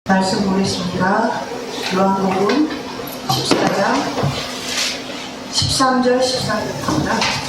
말씀 보겠습니다. 요한복음 14장 13절 14절입니다.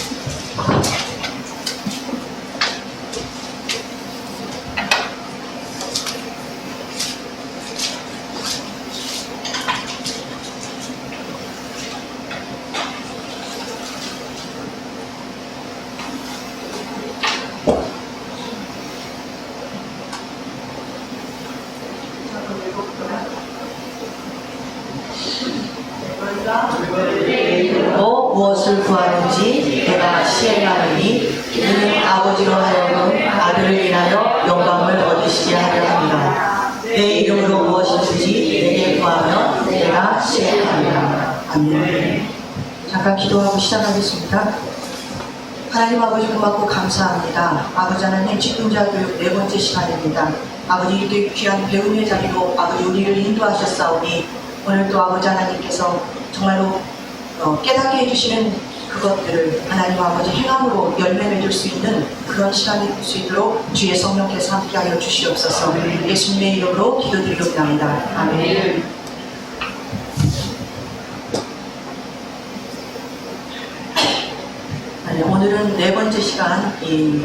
무엇을 구하는지 내가 시행하느니 이는 아버지로 하여금 아들을 인하여 영광을 얻으시게 하려 합니다. 내 이름으로 무엇이든지 내게 구하면 내가 시행합니다. 아멘. 잠깐 기도하고 시작하겠습니다. 하나님 아버지 고맙고 감사합니다. 아버지 하나님 직분자 교육 4번째 시간입니다. 아버지 이렇게 귀한 배움의 자리로 아버지 우리를 인도하셨사오니 오늘 또 아버지 하나님께서 정말로 깨닫게 해주시는 그것들을 하나님 아버지 행함으로 열매 맺을 수 있는 그런 시간이 될 수 있도록 주의 성령께서 함께하여 주시옵소서. 예수님의 이름으로 기도드리옵나이다. 아멘. 오늘은 4번째 시간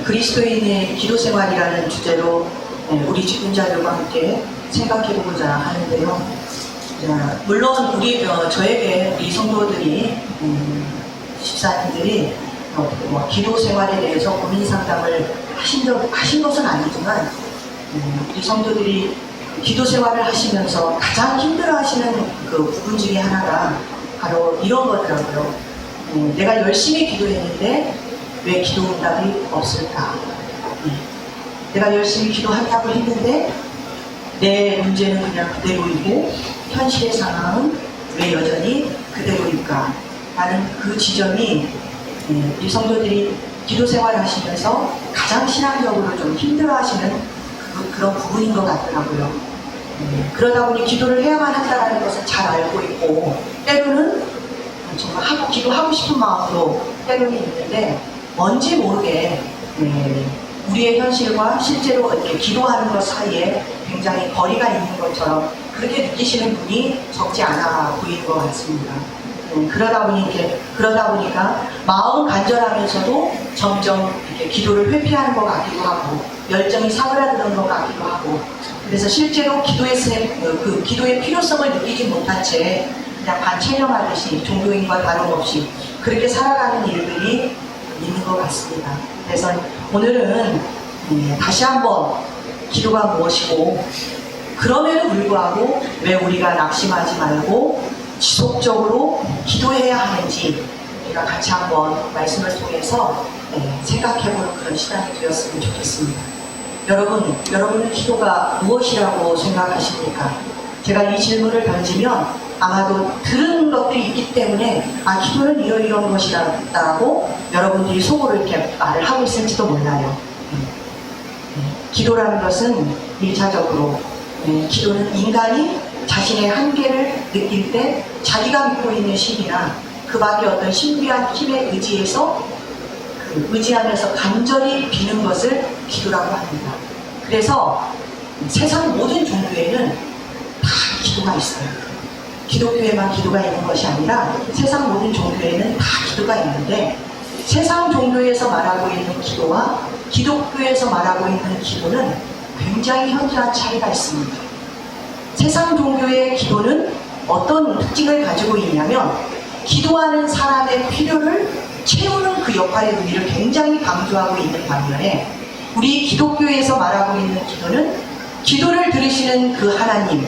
그리스도인의 기도생활이라는 주제로 우리 직분자들과 함께 생각해보고자 하는데요. 물론 저에게 이 성도들이 집사님들이 기도 생활에 대해서 고민 상담을 하신 것은 아니지만 이 성도들이 기도 생활을 하시면서 가장 힘들어하시는 그 부분 중에 하나가 바로 이런 거더라고요. 내가 열심히 기도했는데 왜 기도 응답이 없을까? 내가 열심히 기도한다고 했는데 내 문제는 그냥 그대로이고 현실의 상황은 왜 여전히 그대로일까? 라는 그 지점이 이 성도들이 기도 생활을 하시면서 가장 신앙적으로 좀 힘들어하시는 그런 부분인 것 같더라고요. 그러다 보니 기도를 해야만 한다는 것을 잘 알고 있고 때로는 정말 기도하고 싶은 마음으로 때로는 있는데 뭔지 모르게 우리의 현실과 실제로 이렇게 기도하는 것 사이에 굉장히 거리가 있는 것처럼 그렇게 느끼시는 분이 적지 않아 보이는 것 같습니다. 그러다 보니까 마음은 간절하면서도 점점 이렇게 기도를 회피하는 것 같기도 하고 열정이 사그라드는 것 같기도 하고 그래서 실제로 기도의 필요성을 느끼지 못한 채 그냥 반체념하듯이 종교인과 다름없이 그렇게 살아가는 일들이 있는 것 같습니다. 그래서 오늘은 다시 한번 기도가 무엇이고 그럼에도 불구하고 왜 우리가 낙심하지 말고 지속적으로 기도해야 하는지 우리가 같이 한번 말씀을 통해서 생각해보는 그런 시간이 되었으면 좋겠습니다. 여러분은 기도가 무엇이라고 생각하십니까? 제가 이 질문을 던지면 아마도 들은 것들이 있기 때문에 기도는 이런 것이라고 여러분들이 속으로 이렇게 말을 하고 있을지도 몰라요. 기도라는 것은 1차적으로 기도는 인간이 자신의 한계를 느낄 때 자기가 믿고 있는 신이나 그 밖에 어떤 신비한 힘에 의지하면서 간절히 비는 것을 기도라고 합니다. 그래서 세상 모든 종교에는 다 기도가 있어요. 기독교에만 기도가 있는 것이 아니라 세상 모든 종교에는 다 기도가 있는데 세상 종교에서 말하고 있는 기도와 기독교에서 말하고 있는 기도는 굉장히 현저한 차이가 있습니다. 세상 종교의 기도는 어떤 특징을 가지고 있냐면 기도하는 사람의 필요를 채우는 그 역할의 의미를 굉장히 강조하고 있는 반면에 우리 기독교에서 말하고 있는 기도는 기도를 들으시는 그 하나님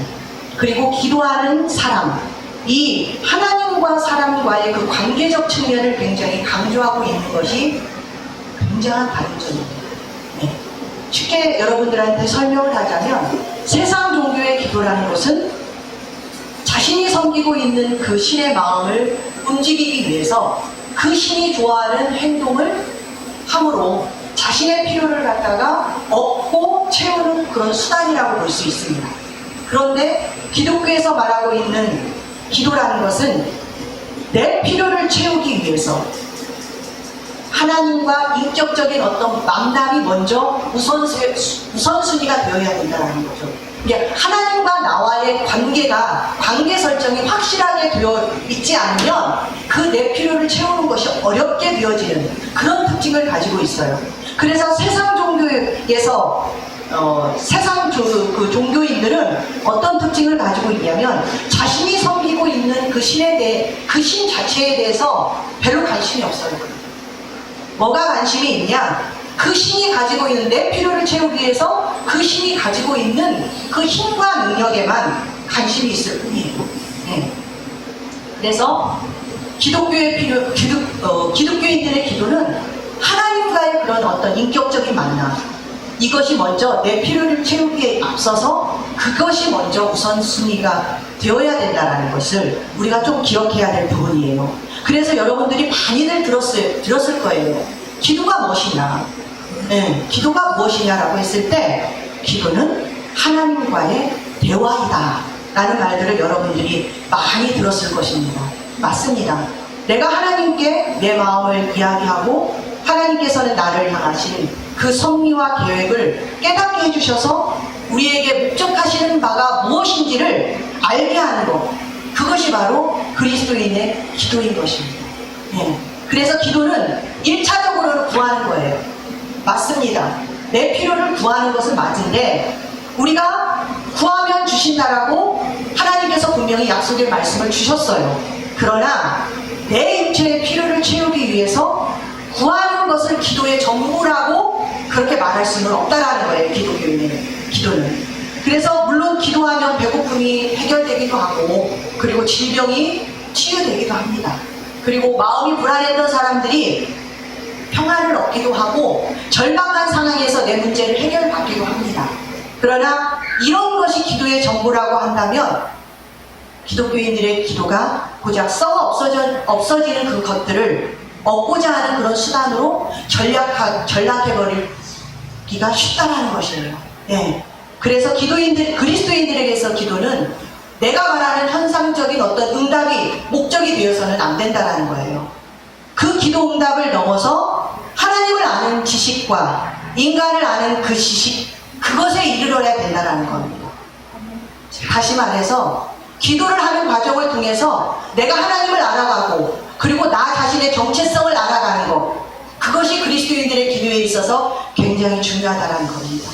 그리고 기도하는 사람 이 하나님과 사람과의 그 관계적 측면을 굉장히 강조하고 있는 것이 굉장한 다른 점입니다. 쉽게 여러분들한테 설명을 하자면 세상 종교의 기도라는 것은 자신이 섬기고 있는 그 신의 마음을 움직이기 위해서 그 신이 좋아하는 행동을 함으로 자신의 필요를 갖다가 얻고 채우는 그런 수단이라고 볼 수 있습니다. 그런데 기독교에서 말하고 있는 기도라는 것은 내 필요를 채우기 위해서 하나님과 인격적인 어떤 만남이 먼저 우선순위가 되어야 된다는 거죠. 이제 하나님과 나와의 관계 설정이 확실하게 되어 있지 않으면 그 내 필요를 채우는 것이 어렵게 되어지는 그런 특징을 가지고 있어요. 그래서 세상 종교에서 세상 종교인들은 어떤 특징을 가지고 있냐면 자신이 섬기고 있는 그 신에 대해, 그 신 자체에 대해서 별로 관심이 없어요. 뭐가 관심이 있냐? 그 신이 가지고 있는 내 필요를 채우기 위해서 그 신이 가지고 있는 그 힘과 능력에만 관심이 있을 뿐이에요. 네. 그래서 기독교인들의 기도는 하나님과의 그런 어떤 인격적인 만남, 이것이 먼저 내 필요를 채우기에 앞서서 그것이 먼저 우선순위가 되어야 된다는 것을 우리가 좀 기억해야 될 부분이에요. 그래서 여러분들이 많이들 들었을 거예요. 기도가 무엇이냐? 네, 기도가 무엇이냐라고 했을 때 기도는 하나님과의 대화이다 라는 말들을 여러분들이 많이 들었을 것입니다. 맞습니다. 내가 하나님께 내 마음을 이야기하고 하나님께서는 나를 향하신 그 섭리와 계획을 깨닫게 해주셔서 우리에게 목적하시는 바가 무엇인지를 알게 하는 것, 그것이 바로 그리스도인의 기도인 것입니다. 네. 그래서 기도는 1차적으로는 구하는 거예요. 맞습니다. 내 필요를 구하는 것은 맞은데 우리가 구하면 주신다라고 하나님께서 분명히 약속의 말씀을 주셨어요. 그러나 내 육체의 필요를 채우기 위해서 구하는 것을 기도의 전부라고 그렇게 말할 수는 없다라는 거예요. 기독교인의 기도는. 그래서 물론 기도하면 배고픔이 해결되기도 하고 그리고 질병이 치유되기도 합니다. 그리고 마음이 불안했던 사람들이 평안을 얻기도 하고 절박한 상황에서 내 문제를 해결받기도 합니다. 그러나 이런 것이 기도의 전부라고 한다면 기독교인들의 기도가 고작 썩어 없어지는 그 것들을 얻고자 하는 그런 수단으로 전락해버리기가 쉽다라는 것이에요. 네. 그래서 그리스도인들에게서 기도는 내가 말하는 현상적인 어떤 응답이 목적이 되어서는 안 된다는 거예요. 그 기도 응답을 넘어서 하나님을 아는 지식과 인간을 아는 그 지식, 그것에 이르러야 된다는 겁니다. 다시 말해서 기도를 하는 과정을 통해서 내가 하나님을 알아가고 그리고 나 자신의 정체성을 알아가는 것, 그것이 그리스도인들의 기도에 있어서 굉장히 중요하다는 겁니다.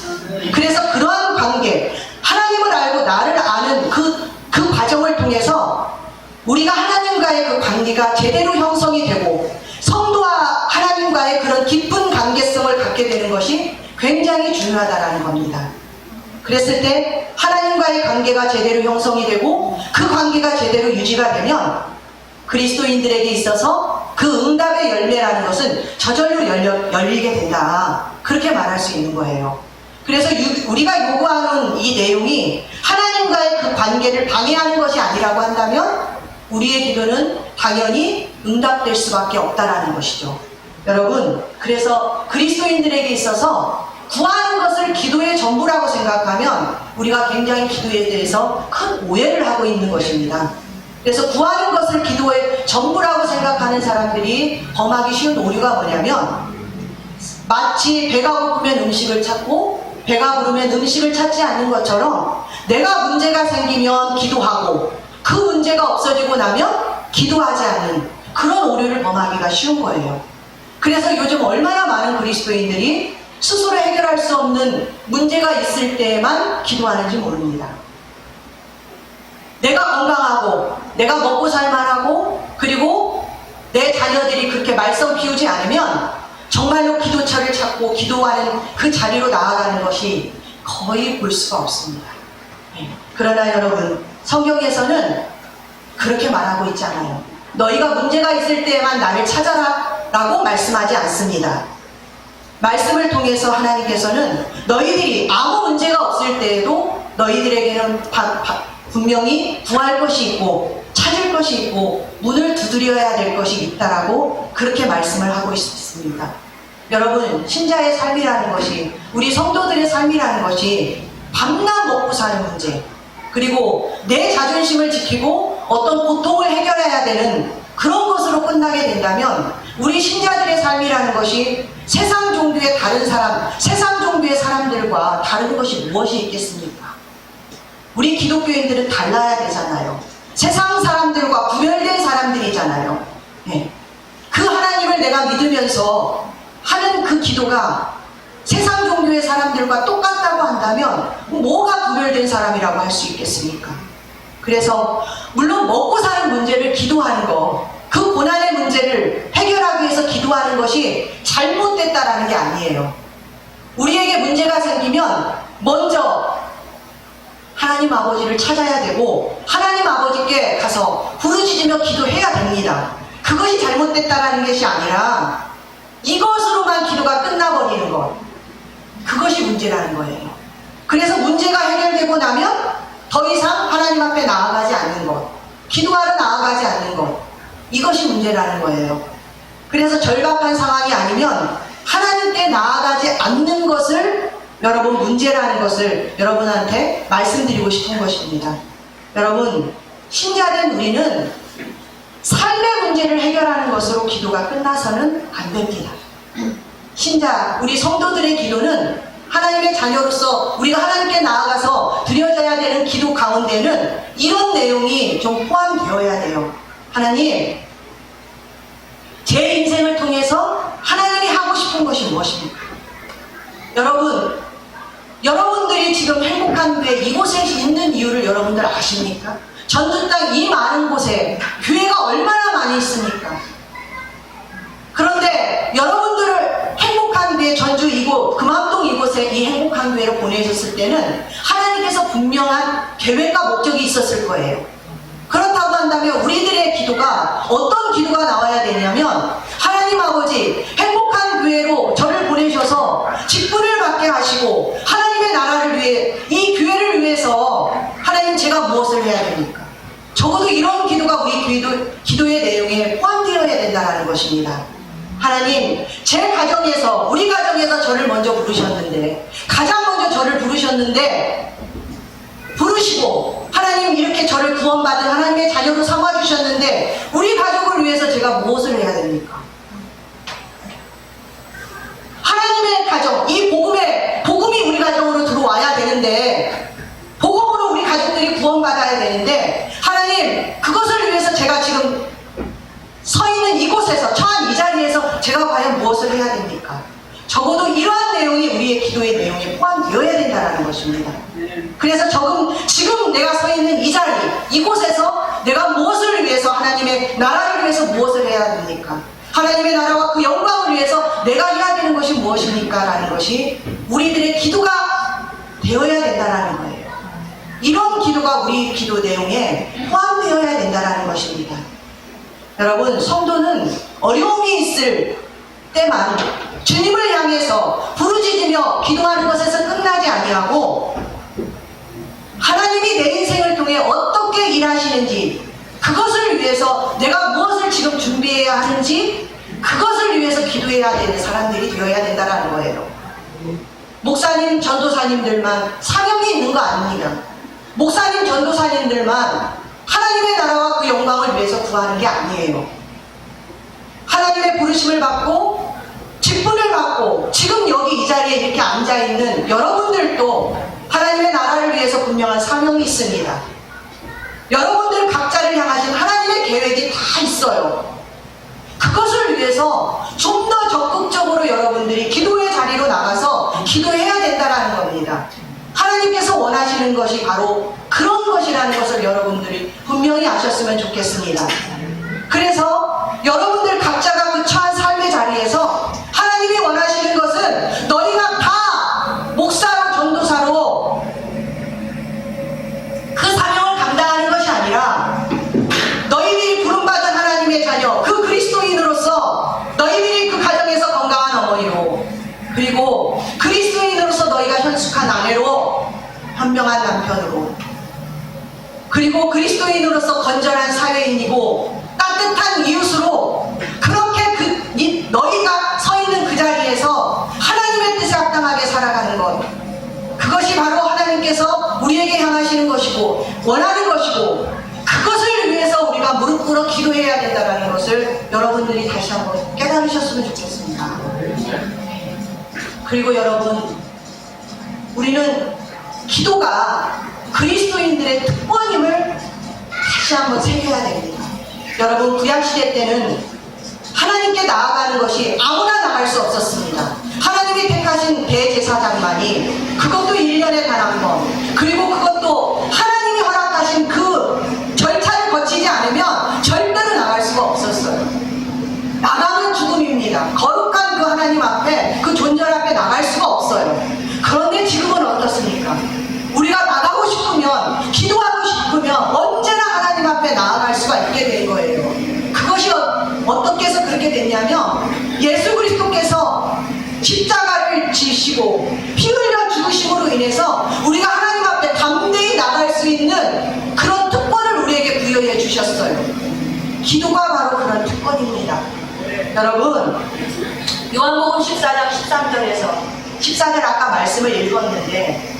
그래서 그러한 관계, 하나님을 알고 나를 아는 그 과정을 통해서 우리가 하나님과의 그 관계가 제대로 형성이 되고 성도와 하나님과의 그런 깊은 관계성을 갖게 되는 것이 굉장히 중요하다는 겁니다. 그랬을 때 하나님과의 관계가 제대로 형성이 되고 그 관계가 제대로 유지가 되면 그리스도인들에게 있어서 그 응답의 열매라는 것은 저절로 열리게 된다. 그렇게 말할 수 있는 거예요. 그래서 우리가 요구하는 이 내용이 하나님과의 그 관계를 방해하는 것이 아니라고 한다면 우리의 기도는 당연히 응답될 수밖에 없다라는 것이죠. 여러분, 그래서 그리스도인들에게 있어서 구하는 것을 기도의 전부라고 생각하면 우리가 굉장히 기도에 대해서 큰 오해를 하고 있는 것입니다. 그래서 구하는 것을 기도의 전부라고 생각하는 사람들이 범하기 쉬운 오류가 뭐냐면 마치 배가 고프면 음식을 찾고 배가 부르면 음식을 찾지 않는 것처럼 내가 문제가 생기면 기도하고 그 문제가 없어지고 나면 기도하지 않는 그런 오류를 범하기가 쉬운 거예요. 그래서 요즘 얼마나 많은 그리스도인들이 스스로 해결할 수 없는 문제가 있을 때에만 기도하는지 모릅니다. 내가 건강하고 내가 먹고 살만하고 그리고 내 자녀들이 그렇게 말썽 피우지 않으면 정말로 기도처를 찾고 기도하는 그 자리로 나아가는 것이 거의 볼 수가 없습니다. 그러나 여러분, 성경에서는 그렇게 말하고 있지 않아요. 너희가 문제가 있을 때에만 나를 찾아라 라고 말씀하지 않습니다. 말씀을 통해서 하나님께서는 너희들이 아무 문제가 없을 때에도 너희들에게는 분명히 구할 것이 있고 찾을 것이 있고 문을 두드려야 될 것이 있다라고 그렇게 말씀을 하고 있습니다. 여러분, 신자의 삶이라는 것이, 우리 성도들의 삶이라는 것이 밤낮 먹고 사는 문제, 그리고 내 자존심을 지키고 어떤 고통을 해결해야 되는 그런 것으로 끝나게 된다면 우리 신자들의 삶이라는 것이 세상 종교의 사람들과 다른 것이 무엇이 있겠습니까? 우리 기독교인들은 달라야 되잖아요. 세상 사람들과 구별된 사람들이잖아요. 네. 그 하나님을 내가 믿으면서 하는 그 기도가 세상 종교의 사람들과 똑같다고 한다면 뭐가 구별된 사람이라고 할 수 있겠습니까? 그래서 물론 먹고 사는 문제를 기도하는 거, 그 고난의 문제를 해결하기 위해서 기도하는 것이 잘못됐다라는 게 아니에요. 우리에게 문제가 생기면 먼저 하나님 아버지를 찾아야 되고 하나님 아버지께 가서 부르짖으며 기도해야 됩니다. 그것이 잘못됐다라는 것이 아니라 이것으로만 기도가 끝나버리는 것, 그것이 문제라는 거예요. 그래서 문제가 해결되고 나면 더 이상 하나님 앞에 나아가지 않는 것, 기도하러 나아가지 않는 것, 이것이 문제라는 거예요. 그래서 절박한 상황이 아니면 하나님께 나아가지 않는 것을 여러분 문제라는 것을 여러분한테 말씀드리고 싶은 것입니다. 여러분, 신자된 우리는 삶의 문제를 해결하는 것으로 기도가 끝나서는 안 됩니다. 신자, 우리 성도들의 기도는 하나님의 자녀로서 우리가 하나님께 나아가서 드려져야 되는 기도 가운데는 이런 내용이 좀 포함되어야 돼요. 하나님, 제 인생을 통해서 하나님이 하고 싶은 것이 무엇입니까? 여러분들이 지금 행복한 교회 이곳에 있는 이유를 여러분들 아십니까? 전주 땅 이 많은 곳에 교회가 얼마나 많이 있습니까? 그런데 여러분들을 행복한 교회 전주 이곳, 금암동 이곳에 이 행복한 교회로 보내셨을 때는 하나님께서 분명한 계획과 목적이 있었을 거예요. 그렇다고 한다면 우리들의 기도가 어떤 기도가 나와야 되냐면, 하나님 아버지, 행복한 교회로 저를 보내셔서 직분을 받게 하시고 하나님의 나라를 위해, 이 교회를 위해서 하나님 제가 무엇을 해야 됩니까? 적어도 이런 기도가 우리 기도의 내용에 포함되어야 된다는 것입니다. 하나님, 제 가정에서, 우리 가정에서 저를 먼저 부르셨는데, 가장 먼저 저를 부르셨는데, 부르시고 하나님 이렇게 저를 구원받은 하나님의 자녀로 삼아주셨는데 우리 가족을 위해서 제가 무엇을 해야 됩니까? 하나님의 가정, 이 복음이 우리 가정으로 들어와야 되는데, 복음으로 우리 가족들이 구원받아야 되는데, 하나님, 그것을 위해서 제가 지금 서 있는 이곳에서, 처한 이 자리에서 제가 과연 무엇을 해야 됩니까? 적어도 이러한 내용이 우리의 기도의 내용에 포함되어야 된다는 것입니다. 그래서 지금 내가 서 있는 이 자리, 이곳에서 내가 무엇을 위해서, 하나님의 나라를 위해서 무엇을 해야 됩니까? 하나님의 나라와 그 영광을 위해서 내가 해야 되는 것이 무엇입니까? 라는 것이 우리들의 기도가 되어야 된다는 거예요. 이런 기도가 우리 기도 내용에 포함되어야 된다는 것입니다. 여러분, 성도는 어려움이 있을 때만 주님을 향해서 부르짖으며 기도하는 것에서 끝나지 아니하고, 하나님이 내 인생을 통해 어떻게 일하시는지, 그것을 위해서 내가 무엇을 지금 준비해야 하는지, 그것을 위해서 기도해야 되는 사람들이 되어야 된다는 거예요. 목사님, 전도사님들만 사명이 있는 거 아닙니다. 목사님, 전도사님들만 하나님의 나라와 그 영광을 위해서 구하는 게 아니에요. 하나님의 부르심을 받고 직분을 받고 지금 여기 이 자리에 이렇게 앉아있는 여러분들도 하나님의 나라를 위해서 분명한 사명이 있습니다. 여러분들 각자를 향하신 하나님의 계획이 다 있어요. 그것을 위해서 좀 더 적극적으로 여러분들이 기도의 자리로 나가서 기도해야 된다는 겁니다. 하나님께서 원하시는 것이 바로 그런 것이라는 것을 여러분들이 분명히 아셨으면 좋겠습니다. 그래서 여러분들 각자가 그 처한 삶의 자리에서 하나님이 원하시는 것은 너희가 다 목사로 전도사로 그 사명을 감당하는 것이 아니라, 너희들이 부름받은 하나님의 자녀, 그 그리스도인으로서 너희들이 그 가정에서 건강한 어머니로, 그리고 그리스도인으로서 너희가 현숙한 아내로, 현명한 남편으로, 그리고 그리스도인으로서 건전한 사회인이고 따뜻한 이웃으로, 그렇게 너희가 서 있는 그 자리에서 하나님의 뜻에 합당하게 살아가는 것, 그것이 바로 하나님께서 우리에게 향하시는 것이고 원하는 것이고, 그것을 위해서 우리가 무릎 꿇어 기도해야 된다는 것을 여러분들이 다시 한번 깨달으셨으면 좋겠습니다. 그리고 여러분, 우리는 기도가 그리스도인들의 특권임을 다시 한번 새겨야 됩니다. 여러분, 구약시대 때는 하나님께 나아가는 것이 아무나 나갈 수 없었습니다. 하나님이 택하신 대제사장만이, 그것도 1년에 단 한 번, 그리고 그것도 하나님이 허락하신 그 절차를 거치지 않으면 절대로 나갈 수가 없었어요. 나가면 죽음입니다. 거룩한 그 하나님 앞에, 그 존재 앞에 나갈 수가 없어요. 그런데 지금은 어떻습니까? 우리가 나가고 싶으면, 기도하고 싶으면 언제나 하나님 앞에 나아갈 수가 있게 된 거예요. 그것이 어떻게 해서 그렇게 됐냐면, 예수 그리스도께서 십자가를 지시고 피 흘려 죽으심으로 인해서 우리가 하나님 앞에 담대히 나갈 수 있는 그런 특권을 우리에게 부여해 주셨어요. 기도가 바로 그런 특권입니다. 여러분, 요한복음 14장 14절 아까 말씀을 읽었는데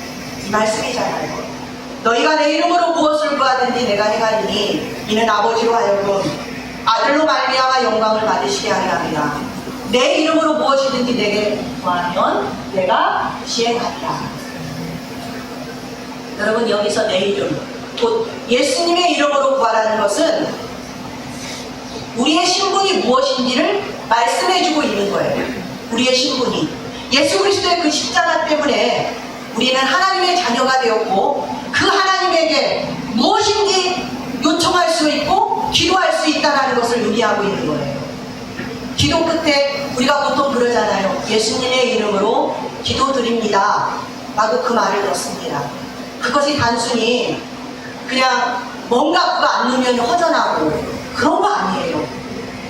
이 말씀이잖아요. 너희가 내 이름으로 무엇을 구하든지 내가 행하리니 이는 아버지로 하여금 아들로 말미암아 영광을 받으시게 하려 함이라. 내 이름으로 무엇이든지 내게 구하면 내가 시행하리라. 여러분, 여기서 내 이름, 곧 예수님의 이름으로 구하라는 것은 우리의 신분이 무엇인지를 말씀해주고 있는 거예요. 우리의 신분이 예수 그리스도의 그 십자가 때문에 우리는 하나님의 자녀가 되었고, 그 하나님에게 무엇인지 요청할 수 있고 기도할 수 있다는 것을 의미하고 있는 거예요. 기도 끝에 우리가 보통 그러잖아요. 예수님의 이름으로 기도드립니다 라고 그 말을 넣습니다. 그것이 단순히 그냥 뭔가 그거 안 넣으면 허전하고 그런 거 아니에요.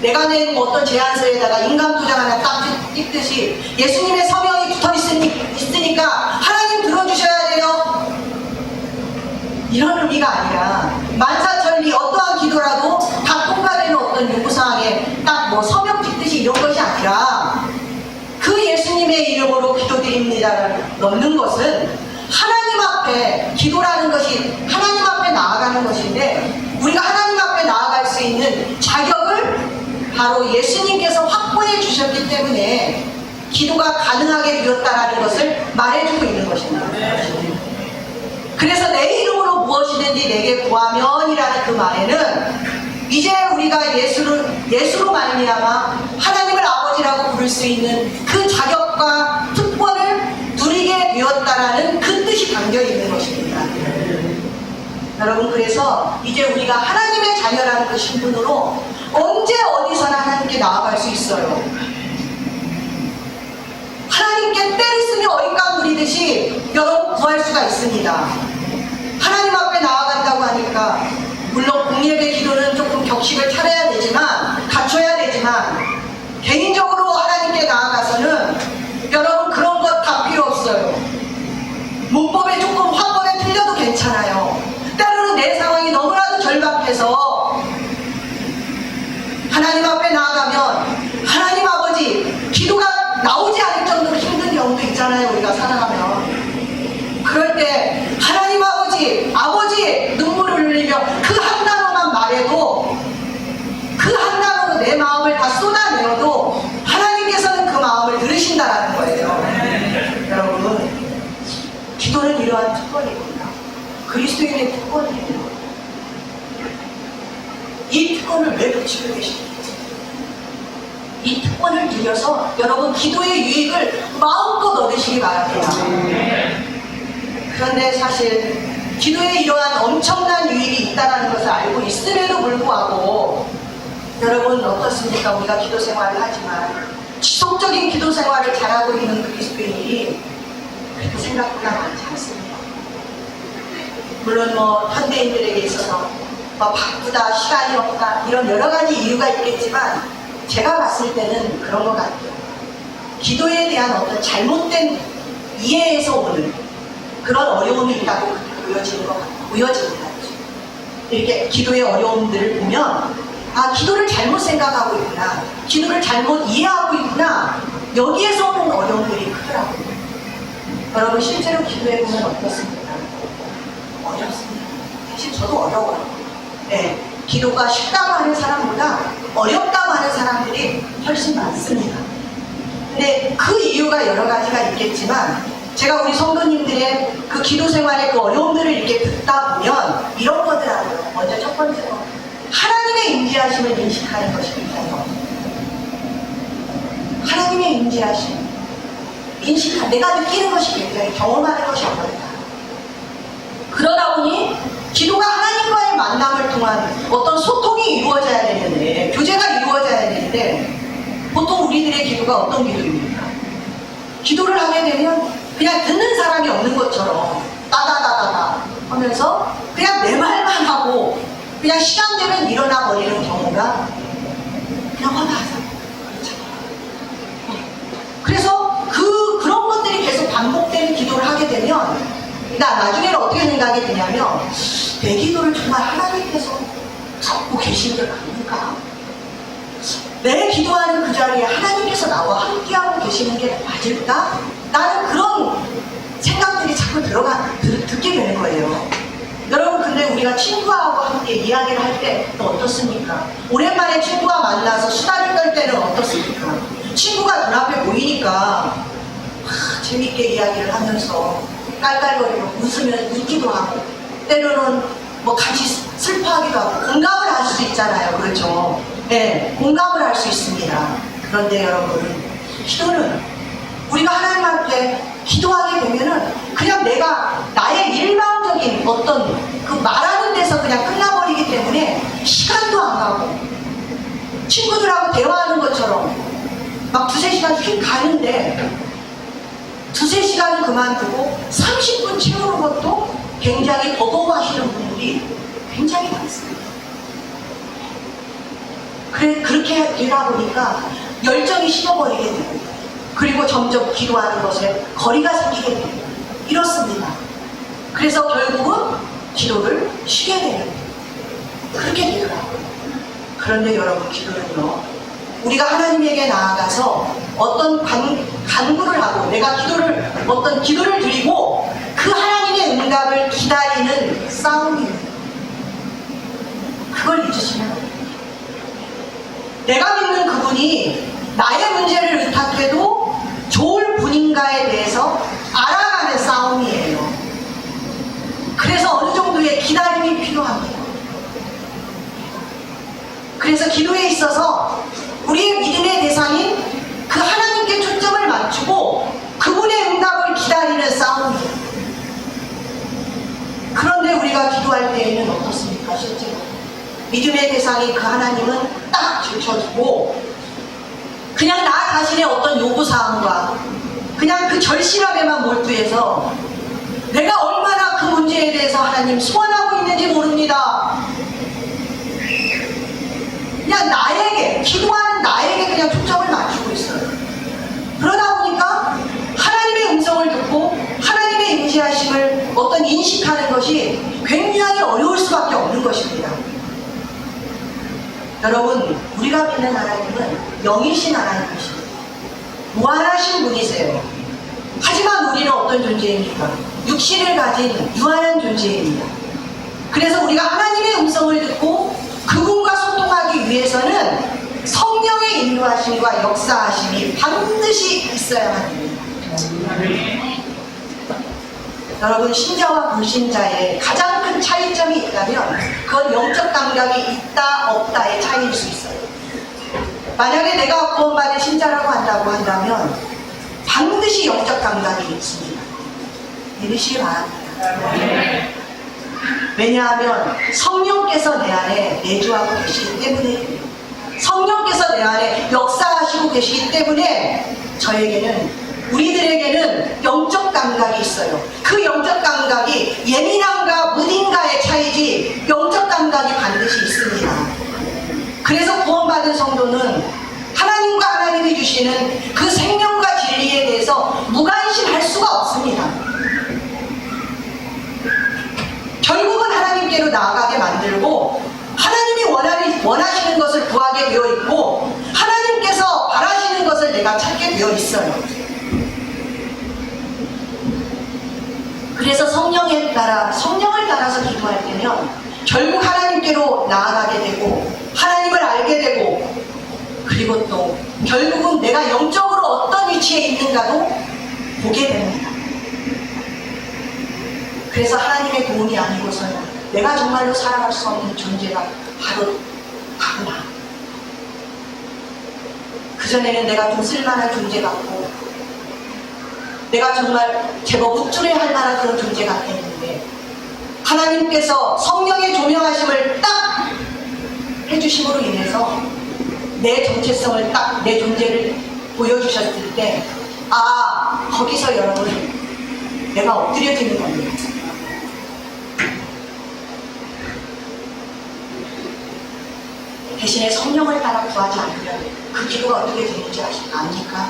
내가 낸 어떤 제안서에다가 인감 도장 하나 딱 찍듯이 예수님의 서명이 붙어 있으니까 하나님 들어주셔야 돼요, 이런 의미가 아니라, 만사천리 어떠한 기도라도 다 통과되는 어떤 요구사항에 딱 뭐 서명 찍듯이 이런 것이 아니라, 그 예수님의 이름으로 기도드립니다를 넣는 것은 하나님 앞에, 기도라는 것이 하나님 앞에 나아가는 것인데, 우리가 하나님 앞에 나아갈 수 있는 자격을 바로 예수님께서 확보해 주셨기 때문에 기도가 가능하게 되었다는 것을 말해주고 있는 것입니다. 그래서 내 이름으로 무엇이든지 내게 구하면이라는 그 말에는 이제 우리가 예수로 말미암아 하나님을 아버지라고 부를 수 있는 그 자격과 특권을 누리게 되었다라는 그 뜻이 담겨 있는 것입니다. 여러분, 그래서 이제 우리가 하나님의 자녀라는 그 신분으로 언제 어디서나 하나님께 나아갈 수 있어요. 하나님께 때를 쓰며 어린감 부리듯이 여러분 구할 수가 있습니다. 하나님 앞에 나아간다고 하니까 물론 공예배 기도는 조금 격식을 차려야 되지만, 갖춰야 되지만, 개인적으로 하나님께 나아가서는 여러분 그런 것 다 필요 없어요. 문법에 조금 화법에 틀려도 괜찮아요. 때로는 내 상황이 너무나도 절박해서 하나님 앞에 나아가면 하나님 아버지, 기도가 나오지 않을 정도로 힘든 경우도 있잖아요, 우리가 살아가면. 그럴 때 하나님 아버지 눈물을 흘리며 그 한 단어만 말해도, 그 한 단어로 내 마음을 다 쏟아내어도 하나님께서는 그 마음을 들으신다라는 거예요. 여러분, 기도는 이러한 특권입니다. 그리스도인의 특권이에요. 이 특권을 왜 붙이고 계십니까? 이 특권을 들여서 여러분 기도의 유익을 마음껏 얻으시기 바랍니다. 그런데 사실 기도에 이러한 엄청난 유익이 있다는 것을 알고 있음에도 불구하고 여러분 어떻습니까? 우리가 기도 생활을 하지만 지속적인 기도 생활을 잘하고 있는 그리스도인이 그렇게 생각보다 많지 않습니다. 물론 현대인들에게 있어서 바쁘다, 시간이 없다, 이런 여러 가지 이유가 있겠지만 제가 봤을 때는 그런 것 같아요. 기도에 대한 어떤 잘못된 이해에서 오는 그런 어려움이 있다고 보여지는 것 같아요. 보여집니다. 이렇게 기도의 어려움들을 보면, 아, 기도를 잘못 생각하고 있구나, 기도를 잘못 이해하고 있구나, 여기에서 오는 어려움들이 크더라고요. 여러분, 실제로 기도해보면 어떻습니까? 어렵습니다. 사실 저도 어려워요. 네, 기도가 쉽다고 하는 사람보다 어렵다고 하는 사람들이 훨씬 많습니다. 근데 그 이유가 여러 가지가 있겠지만 제가 우리 성도님들의 그 기도 생활의 그 어려움들을 이렇게 듣다 보면 이런 거더라고요. 먼저 첫 번째로 하나님의 임재하심을 인식하는 것이 굉장히 어려워요. 하나님의 임재하심, 내가 느끼는 것이 굉장히 경험하는 것이 어렵다. 그러다 보니 기도가 하나님과의 만남을 통한 어떤 소통이 이루어져야 되는데, 교제가 이루어져야 되는데, 보통 우리들의 기도가 어떤 기도입니까? 기도를 하게 되면 그냥 듣는 사람이 없는 것처럼 따다다다다 하면서 그냥 내 말만 하고 그냥 시간 되면 일어나 버리는 경우가 그냥 화나서. 그래서 그런 것들이 계속 반복되는 기도를 하게 되면 나중에는 어떻게 생각이 드냐면 내 기도를 정말 하나님께서 듣고 계신 게 맞는가? 내 기도하는 그 자리에 하나님께서 나와 함께하고 계시는 게 맞을까? 나는 그런 생각들이 자꾸 듣게 되는 거예요. 여러분, 근데 우리가 친구하고 함께 이야기를 할 때 어떻습니까? 오랜만에 친구와 만나서 수다를 떨 때는 어떻습니까? 친구가 눈앞에 보이니까 재밌게 이야기를 하면서 깔깔거리고 웃기도 하고, 때로는 뭐 같이 슬퍼하기도 하고 공감을 할 수 있잖아요. 그렇죠? 네, 공감을 할 수 있습니다. 그런데 여러분, 기도는 우리가 하나님한테 기도하게 되면은 그냥 나의 일방적인 어떤 그 말하는 데서 그냥 끝나버리기 때문에 시간도 안 가고 친구들하고 대화하는 것처럼 막 두세 시간 휙 가는데 두세 시간은 그만두고 30분 채우는 것도 굉장히 버거워하시는 분들이 굉장히 많습니다. 그렇게 되다 보니까 열정이 식어버리게 되고, 그리고 점점 기도하는 것에 거리가 생기게 되고 이렇습니다. 그래서 결국은 기도를 쉬게 되는, 그렇게 되더라고요. 그런데 여러분, 기도는요, 우리가 하나님에게 나아가서 어떤 간구를 하고 내가 어떤 기도를 드리고 그 하나님의 응답을 기다리는 싸움입니다. 그걸 잊으시면 돼요. 내가 믿는 그분이 나의 문제를 의탁해도 좋을 분인가에 대해서 알아가는 싸움이에요. 그래서 어느 정도의 기다림이 필요합니다. 그래서 기도에 있어서 우리의 믿음의 대상인 그 하나님께 초점을 맞추고 그분의 응답을 기다리는 싸움이에요. 그런데 우리가 기도할 때에는 어떻습니까? 실제로 믿음의 대상인 그 하나님은 딱 들춰주고 그냥 나 자신의 어떤 요구사항과 그냥 그 절실함에만 몰두해서 내가 얼마나 그 문제에 대해서 하나님 소원하고 있는지 모릅니다. 그냥 기도하는 나에게 그냥 초점을 맞추고 있어요. 그러다 보니까 하나님의 음성을 듣고 하나님의 임재하심을 어떤 인식하는 것이 굉장히 어려울 수밖에 없는 것입니다. 여러분, 우리가 믿는 하나님은 영이신 하나님이십니다. 무한하신 분이세요. 하지만 우리는 어떤 존재입니까? 육신을 가진 유한한 존재입니다. 그래서 우리가 하나님의 음성을 듣고 그분과 소통하기 위해서는 성령의 인도하심과 역사하심이 반드시 있어야 합니다. 여러분, 신자와 불신자의 가장 큰 차이점이 있다면 그건 영적 감각이 있다 없다의 차이일 수 있어요. 만약에 내가 구원받은 신자라고 한다면 반드시 영적 감각이 있습니다. 믿으시기 바랍니다. 왜냐하면 성령께서 내 안에 내주하고 계시기 때문에, 성령께서 내 안에 역사하시고 계시기 때문에 우리들에게는 영적 감각이 있어요. 그 영적 감각이 예민함과 무딘가의 차이지 영적 감각이 반드시 있습니다. 그래서 구원받은 성도는 하나님과 하나님이 주시는 그 생명과 진리에 대해서 무관심할 수가 없습니다. 결국은 하나님께로 나아가게 만들고 하나님이 원하시는 것을 구하게 되어 있고 하나님께서 바라시는 것을 내가 찾게 되어 있어요. 그래서 성령을 따라서 기도할 때면 결국 하나님께로 나아가게 되고 하나님을 알게 되고, 그리고 또 결국은 내가 영적으로 어떤 위치에 있는가도 보게 됩니다. 그래서 하나님의 도움이 아니고서는 내가 정말로 살아갈 수 없는 존재가 바로 나. 그전에는 내가 좀 쓸만한 존재 같고 내가 정말 제법 우쭐해야 할 만한 그런 존재 같았는데 하나님께서 성령의 조명하심을 딱 해주심으로 인해서 내 정체성을 딱 내 존재를 보여주셨을 때 거기서 여러분 내가 엎드려지는 겁니다. 대신에 성령을 따라 구하지 않으면 그 기도가 어떻게 되는지 아십니까?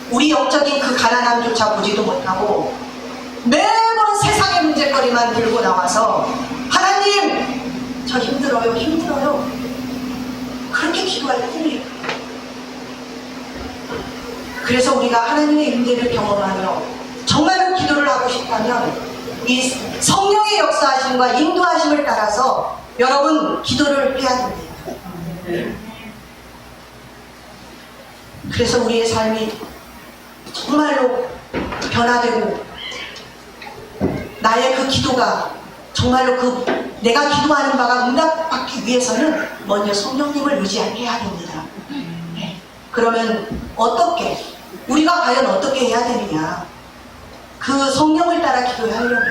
우리 영적인 그 가난함조차 보지도 못하고 매번 세상의 문제거리만 들고 나와서 하나님 저 힘들어요 그렇게 기도할 뿐이에요. 그래서 우리가 하나님의 임재를 경험하며 정말로 기도를 하고 싶다면 이 성령의 역사하심과 인도하심을 따라서 여러분 기도를 해야 됩니다. 그래서 우리의 삶이 정말로 변화되고 나의 그 기도가 정말로 내가 기도하는 바가 응답받기 위해서는 먼저 성령님을 의지해야 됩니다. 그러면 우리가 과연 어떻게 해야 되느냐? 그 성령을 따라 기도하려면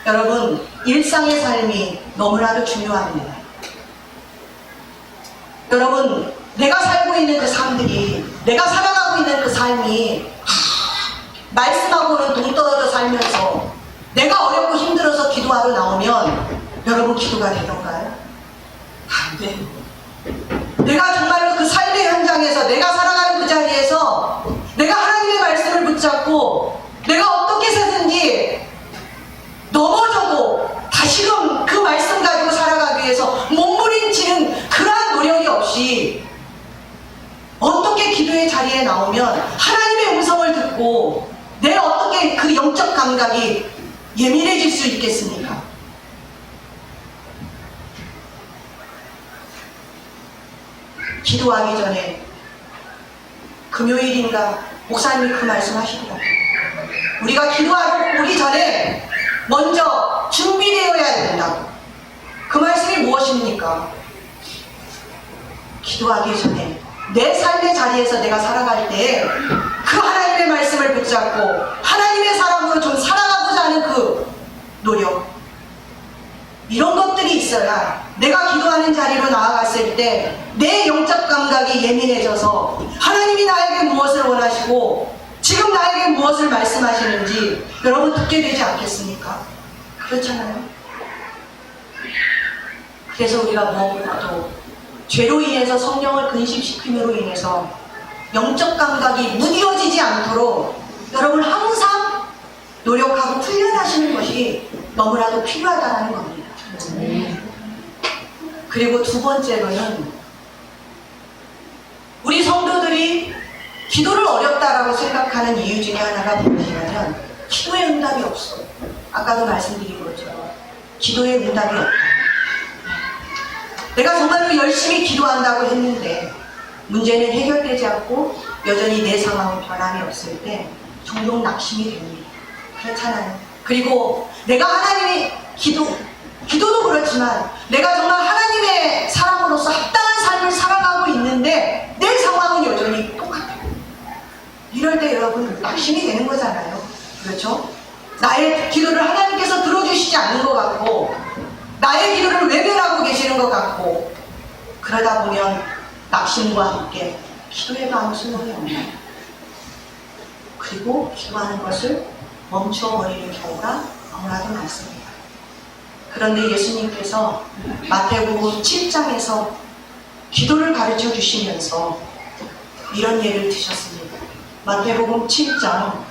여러분 일상의 삶이 너무나도 중요합니다. 여러분 내가 살고 있는 그 삶들이 내가 살아가고 있는 그 삶이 말씀하고는 동떨어져 살면서 내가 어렵고 힘들어서 기도하러 나오면 여러분 기도가 되던가요? 안 돼요. 내가 정말로 그 삶의 현장에서 내가 살아가는 그 자리에서 내가 하나님의 말씀을 붙잡고 내가 어떻게 해서든지 넘어져도 다시금 그 말씀 가지고 살아가기 위해서 몸부림치는 그러한 노력이 없이 어떻게 기도의 자리에 나오면 하나님의 음성을 듣고 내 어떻게 그 영적 감각이 예민해질 수 있겠습니까? 기도하기 전에 금요일인가 목사님이 그 말씀 하시더라고요. 우리가 기도하러 오기 전에 먼저 준비되어야 된다고. 그 말씀이 무엇입니까? 기도하기 전에 내 삶의 자리에서 내가 살아갈 때 그 하나님의 말씀을 붙잡고 하나님의 사람으로 좀 살아가고자 하는 그 노력, 이런 것들이 있어야 내가 기도하는 자리로 나아갔을 때 내 영적 감각이 예민해져서 하나님이 나에게 무엇을 원하시고 지금 나에게 무엇을 말씀하시는지 여러분 듣게 되지 않겠습니까? 그렇잖아요. 그래서 우리가 무엇보다도 죄로 인해서 성령을 근심시킴으로 인해서 영적 감각이 무뎌지지 않도록 여러분 항상 노력하고 훈련하시는 것이 너무나도 필요하다는 겁니다. 그리고 두 번째로는 우리 성도들이 기도를 어렵다라고 생각하는 이유 중에 하나가 무엇이냐면 기도의 응답이 없어. 아까도 말씀드린 것처럼 기도의 응답이 없다. 내가 정말로 열심히 기도한다고 했는데 문제는 해결되지 않고 여전히 내 상황은 변함이 없을 때 종종 낙심이 됩니다. 그렇잖아요. 그리고 내가 하나님의 기도도 그렇지만 내가 정말 하나님의 사람으로서 합당한 삶을 살아가고 있는데 내 상황은 여전히 똑같아요. 이럴 때 여러분 낙심이 되는 거잖아요. 그렇죠? 나의 기도를 하나님께서 들어주시지 않는 것 같고 나의 기도를 외면하고 계시는 것 같고 그러다 보면 낙심과 함께 기도에도 아무 소용이 없나요? 그리고 기도하는 것을 멈춰버리는 경우가 너무나도 많습니다. 그런데 예수님께서 마태복음 7장에서 기도를 가르쳐 주시면서 이런 예를 드셨습니다. 마태복음 7장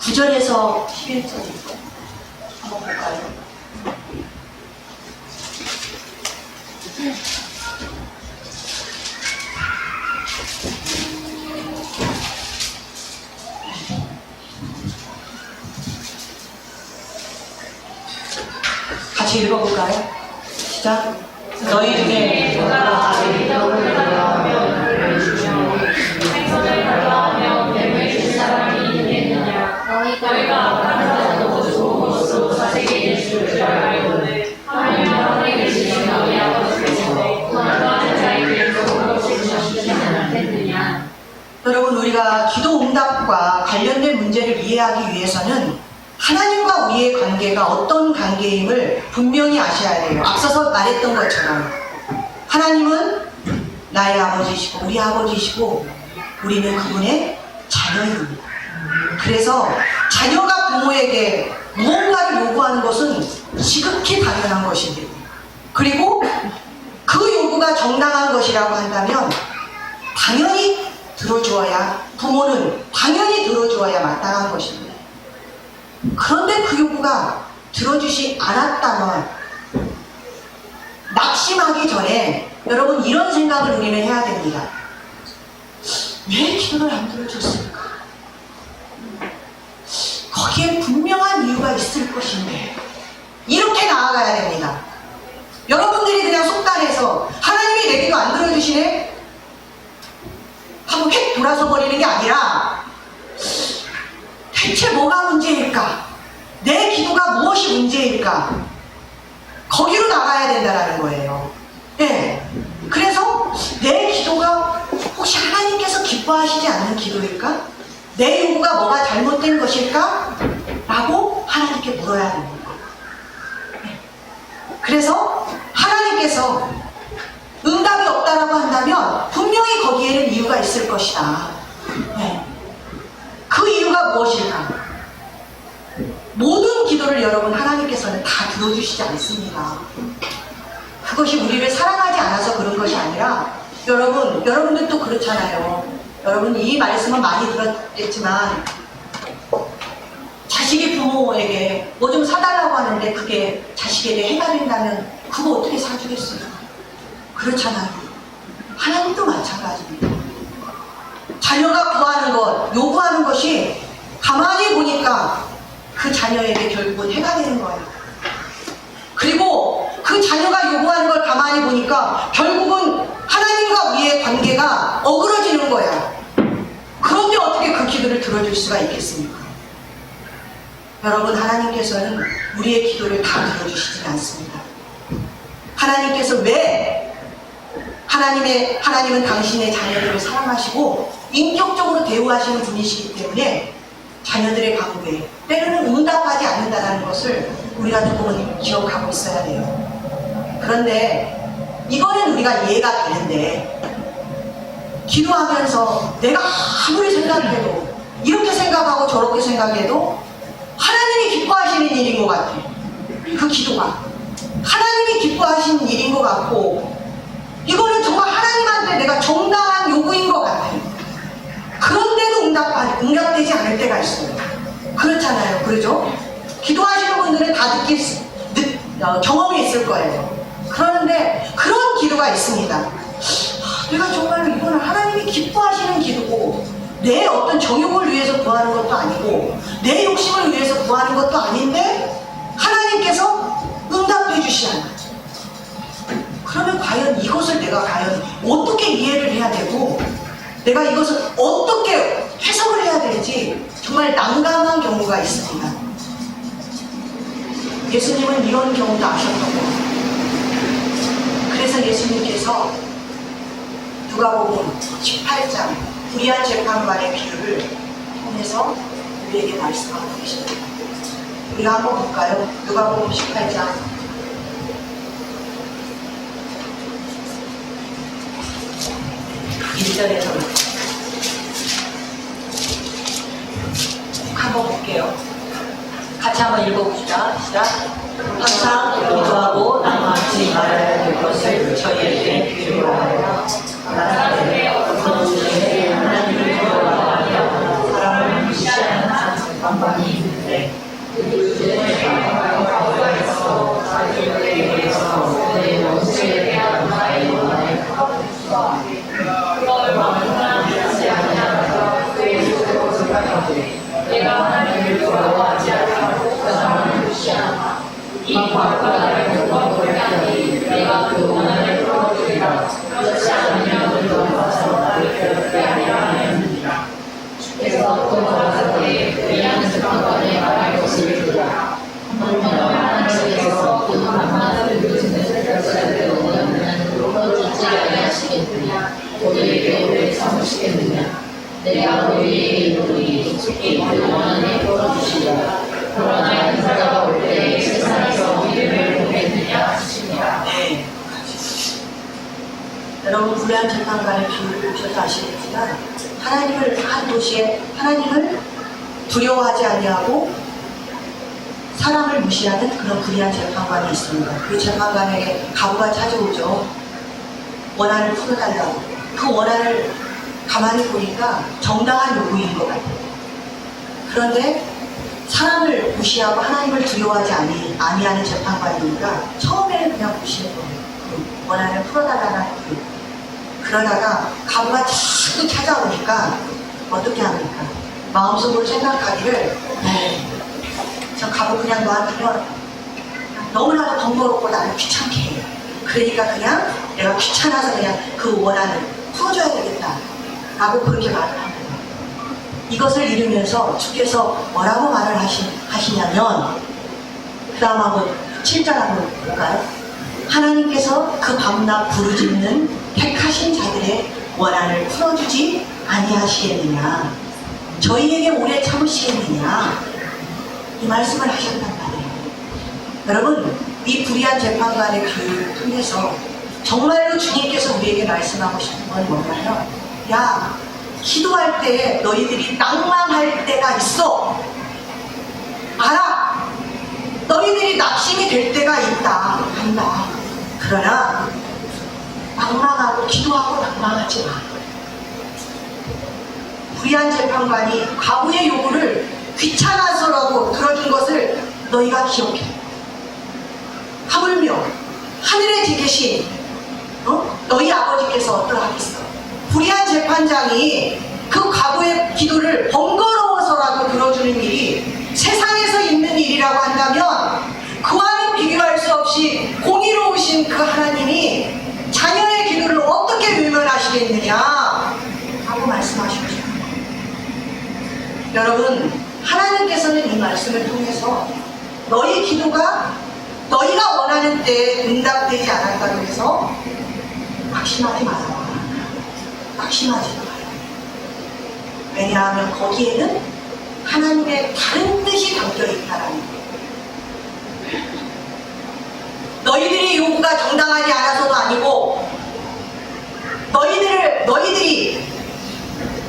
9절에서 11절입니다. 한번 볼까요? 같이 읽어볼까요? 시작. 너희 중에 누가 이덕을 달라하며 그를 주며 생선을 달라하며 뱀을 줄 사람이 있겠느냐. 너희가 악한 자도 좋은 이해하기 위해서는 하나님과 우리의 관계가 어떤 관계임을 분명히 아셔야 돼요. 앞서서 말했던 것처럼 하나님은 나의 아버지이시고 우리 아버지이시고 우리는 그분의 자녀입니다. 그래서 자녀가 부모에게 무언가를 요구하는 것은 지극히 당연한 것입니다. 그리고 그 요구가 정당한 것이라고 한다면 당연히 들어주어야, 부모는 당연히 들어주어야 마땅한 것입니다. 그런데 그 요구가 들어주지 않았다면 낙심하기 전에 여러분 이런 생각을 우리는 해야 됩니다. 왜 기도를 안 들어줬을까? 거기에 분명한 이유가 있을 것인데 이렇게 나아가야 됩니다. 여러분들이 그냥 속단해서 하나님이 내 기도 안 들어주시네? 하고 획 돌아서 버리는 게 아니라 대체 뭐가 문제일까? 내 기도가 무엇이 문제일까? 거기로 나가야 된다는 거예요. 네. 그래서 내 기도가 혹시 하나님께서 기뻐하시지 않는 기도일까? 내 요구가 뭐가 잘못된 것일까? 라고 하나님께 물어야 됩니다. 네. 그래서 하나님께서 응답이 없다라고 한다면 분명히 거기에는 이유가 있을 것이다. 네. 그 이유가 무엇일까? 모든 기도를 여러분 하나님께서는 다 들어주시지 않습니다. 그것이 우리를 사랑하지 않아서 그런 것이 아니라 여러분들도 그렇잖아요. 여러분 이 말씀은 많이 들었겠지만 자식이 부모에게 뭐 좀 사달라고 하는데 그게 자식에게 해가 된다면 그거 어떻게 사주겠어요? 그렇잖아요. 하나님도 마찬가지입니다. 자녀가 구하는 것, 요구하는 것이 가만히 보니까 그 자녀에게 결국은 해가 되는 거예요. 그리고 그 자녀가 요구하는 걸 가만히 보니까 결국은 하나님과 우리의 관계가 어그러지는 거야. 그런데 어떻게 그 기도를 들어줄 수가 있겠습니까? 여러분, 하나님께서는 우리의 기도를 다 들어주시진 않습니다. 하나님께서 왜 하나님은 당신의 자녀들을 사랑하시고 인격적으로 대우하시는 분이시기 때문에 자녀들의 간구에 때로는 응답하지 않는다는 것을 우리가 조금은 기억하고 있어야 돼요. 그런데 이거는 우리가 이해가 되는데 기도하면서 내가 아무리 생각해도 이렇게 생각하고 저렇게 생각해도 하나님이 기뻐하시는 일인 것 같아요. 그 기도가 하나님이 기뻐하시는 일인 것 같고 이거는 정말 하나님한테 내가 정당한 요구인 것 같아요. 그런데도 응답되지 않을 때가 있어요. 그렇잖아요. 그러죠? 기도하시는 분들은 다 경험이 있을 거예요. 그런데 그런 기도가 있습니다. 내가 정말 이거는 하나님이 기뻐하시는 기도고 내 어떤 정욕을 위해서 구하는 것도 아니고 내 욕심을 위해서 구하는 것도 아닌데 하나님께서 응답해 주시지 않아요. 그러면 과연 이것을 내가 과연 어떻게 이해를 해야 되고 내가 이것을 어떻게 해석을 해야 될지 정말 난감한 경우가 있습니다. 예수님은 이런 경우도 아셨던 거예요. 그래서 예수님께서 누가복음 18장 불의한 재판관의 비유를 통해서 우리에게 말씀하고 계십니다. 우리가 한번 볼까요? 누가복음 18장 1절에서 한번 볼게요. 같이 한번 읽어봅시다. 시작. 항상 기도하고 남같이 말해야 될 것을 저희에게 비유로 하여 나라에 어떤 중에 하나님을 두려워하며 사람을 무시하는 방법이 있는데 그 주제에 관하여서 자기들에 대해서 내 원수에 대한 나의 원한을 갚을 수가 그걸 만나지 아니하다가 그의 속으로 생각하되 내가 하나님을 두려워하지 않고 그 사람을 무시하나 이 과거가 나를 영광을 하니 내가 그 원한을 풀어주리라. 그렇지 않으면 의로워서 나를 괴롭게 하리라 하였느니라. 주께서 또 가라사대 의한 재판관에 말할 것을 들으라. 하물며 하나님께서 그 만만을 듣는 것을 오는 풀어주지 아니하시겠느냐. 너희에게 오래 참으시겠느냐. 내가 너희에게 이르노니 그 원한을 불의한 재판관의 비유를 보셔서 아시겠지만 하나님을 한 도시에 하나님을 두려워하지 아니하고 사람을 무시하는 그런 불의한 재판관이 있습니다. 그 재판관에게 가부가 찾아오죠. 원한을 풀어달라고. 그 원한을 가만히 보니까 정당한 요구인 것 같아요. 그런데 사람을 무시하고 하나님을 두려워하지 아니하는 재판관이니까 처음에는 그냥 무시한 거예요. 그 원한을 풀어달라는 그. 그러다가 가부가 자꾸 찾아오니까 어떻게 합니까? 마음속으로 생각하기를 저 가부 그냥 너한테는 너무나도 번거롭고 나를 귀찮게 해. 그러니까 그냥 내가 귀찮아서 그냥 그 원한을 풀어줘야 되겠다 라고 그렇게 말을 합니다. 이것을 이루면서 주께서 뭐라고 말을 하시냐면 그 다음 한번 7절 한번 볼까요? 하나님께서 그 밤낮 부르짖는 택하신 자들의 원한을 풀어주지 아니하시겠느냐, 저희에게 오래 참으시겠느냐, 이 말씀을 하셨단 말이에요. 여러분, 이 불의한 재판관의 비유를 통해서 정말로 주님께서 우리에게 말씀하고 싶은 건 뭐냐면, 야, 기도할 때 너희들이 낭만할 때가 있어. 알아. 너희들이 낙심이 될 때가 있다. 한다. 그러나 낭만하고 기도하고 낭만하지 마. 불의한 재판관이 가부의 요구를 귀찮아서라고 들어준 것을 너희가 기억해. 하물며 하늘에 계신 너희 아버지께서 어떠하겠어? 불의한 재판장이 그 가부의 기도를 번거로워서라도 들어주는 일이 세상에서 있는 일이라고 한다면 그와는 비교할 수 없이 공의로우신 그 하나님이 자녀의 기도를 어떻게 외면하시겠느냐 하고 말씀하시고 싶어요. 여러분, 하나님께서는 이 말씀을 통해서 너희 기도가 너희가 원하는 때에 응답되지 않았다고 해서 낙심하지 마라. 낙심하지 마라. 왜냐하면 거기에는 하나님의 다른 뜻이 담겨있다라는 거예요. 너희들의 요구가 정당하지 않아서도 아니고 너희들이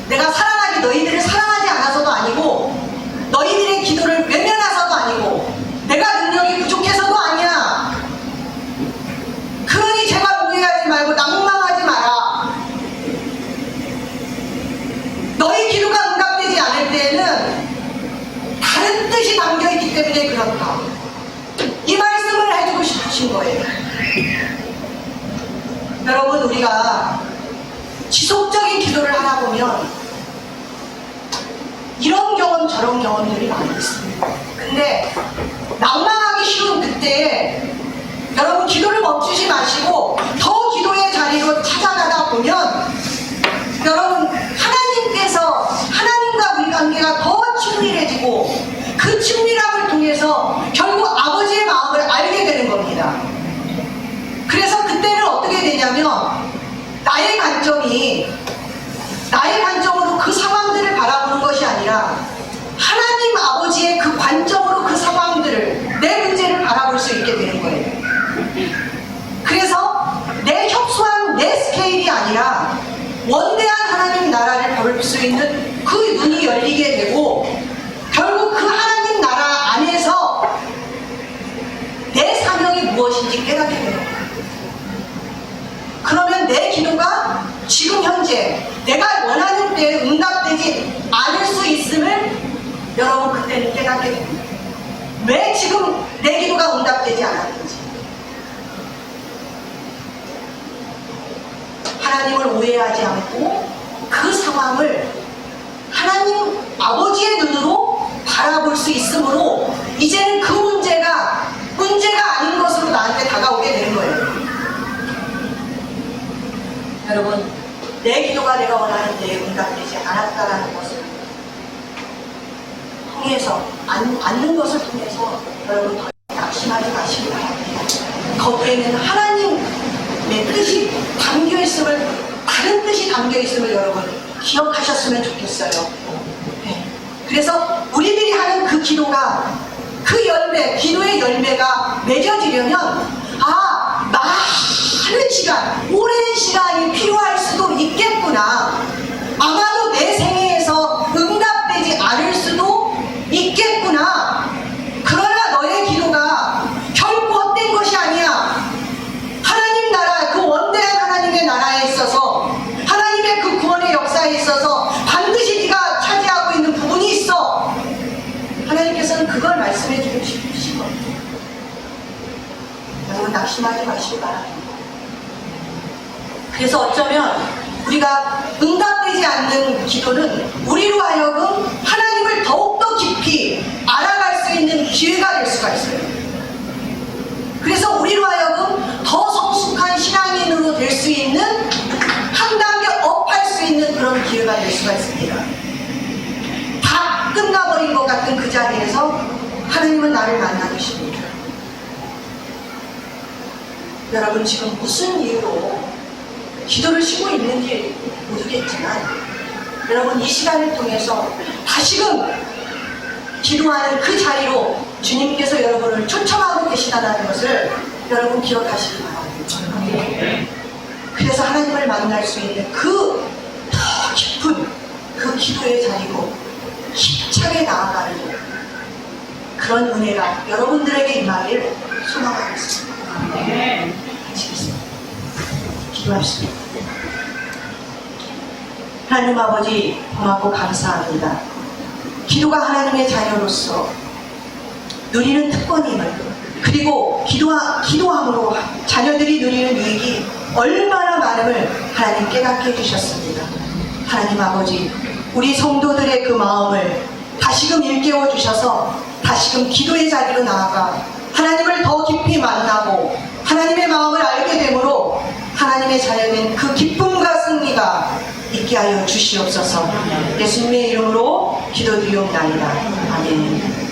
내가 너희들을 사랑하지 않아서도 아니고 너희들의 기도를 외면해서도 아니고 내가 능력이 부족해서도 아니야. 그러니 제발 오해하지 말고 낭망하지 마라. 너희 기도가 응답되지 않을 때에는 다른 뜻이 담겨있기 때문에 그렇다. 이 말씀을 해주고 싶으신 거예요. 여러분, 우리가 지속적인 기도를 하다 보면 이런 경험 저런 경험들이 많이 있습니다. 근데 낭망하기 쉬운 그때에 여러분 기도를 멈추지 마시고 더 기도의 자리로 찾아가다 보면 여러분 하나님과 우리 관계가 더 친밀해지고 그 친밀함을 통해서 결국 아버지의 마음을 알게 되는 겁니다. 그래서 그때는 어떻게 되냐면 나의 관점으로 그 상황들을 바라보는 것이 아니라 하나님 아버지의 그 관점으로 그 상황들을, 내 문제를 바라볼 수 있게 되는 거예요. 그래서 내 협소한 내 스케일이 아니라 원대한 하나님 나라를 볼 수 있는 그 눈이 열리게 되고 결국 그 하나님 나라 안에서 내 사명이 무엇인지 깨닫게 되는 거예요. 그러면 내 기도가 지금 현재 내가 원하는 때에 응답되지 않을 수 있음을 여러분 그때는 깨닫게 됩니다. 왜 지금 내 기도가 응답되지 않았는지. 하나님을 오해하지 않고 그 상황을 하나님 아버지의 눈으로 바라볼 수 있으므로 이제는 그 문제가 아닌 것으로 나한테 다가오게 되는 거예요. 여러분, 내 기도가 내가 원하는 데에 응답되지 않았다라는 것을 통해서, 않는 것을 통해서 여러분 더 낙심하지 마시기 바랍니다. 거기에는 하나님의 뜻이 담겨있음을, 다른 뜻이 담겨있음을 여러분 기억하셨으면 좋겠어요. 네. 그래서 우리들이 하는 그 기도가, 그 열매, 기도의 열매가 맺어지려면 많은 시간, 오랜 시간이 필요할 수 낙심하지 마시기 바랍니다. 그래서 어쩌면 우리가 응답되지 않는 기도는 우리로 하여금 하나님을 더욱더 깊이 알아갈 수 있는 기회가 될 수가 있어요. 그래서 우리로 하여금 더 성숙한 신앙인으로 될 수 있는, 한 단계 업할 수 있는 그런 기회가 될 수가 있습니다. 다 끝나버린 것 같은 그 자리에서 하나님은 나를 만나주십니다. 여러분 지금 무슨 이유로 기도를 쉬고 있는지 모르겠지만 여러분 이 시간을 통해서 다시금 기도하는 그 자리로 주님께서 여러분을 초청하고 계시다는 것을 여러분 기억하시기 바랍니다. 그래서 하나님을 만날 수 있는 그 더 깊은 그 기도의 자리로 힘차게 나아가는 그런 은혜가 여러분들에게 임하기를 소망하겠습니다. 아시겠습니다. 기도합시다. 하나님 아버지 고맙고 감사합니다. 기도가 하나님의 자녀로서 누리는 특권임을, 그리고 기도함으로 자녀들이 누리는 유익이 얼마나 많음을 하나님 깨닫게 해주셨습니다. 하나님 아버지, 우리 성도들의 그 마음을 다시금 일깨워 주셔서 다시금 기도의 자리로 나아가 하나님을 더 깊이 만나고 하나님의 마음을 알게 되므로 하나님의 자녀는 그 기쁨과 승리가 있게 하여 주시옵소서. 예수님의 이름으로 기도드리옵나이다. 아멘.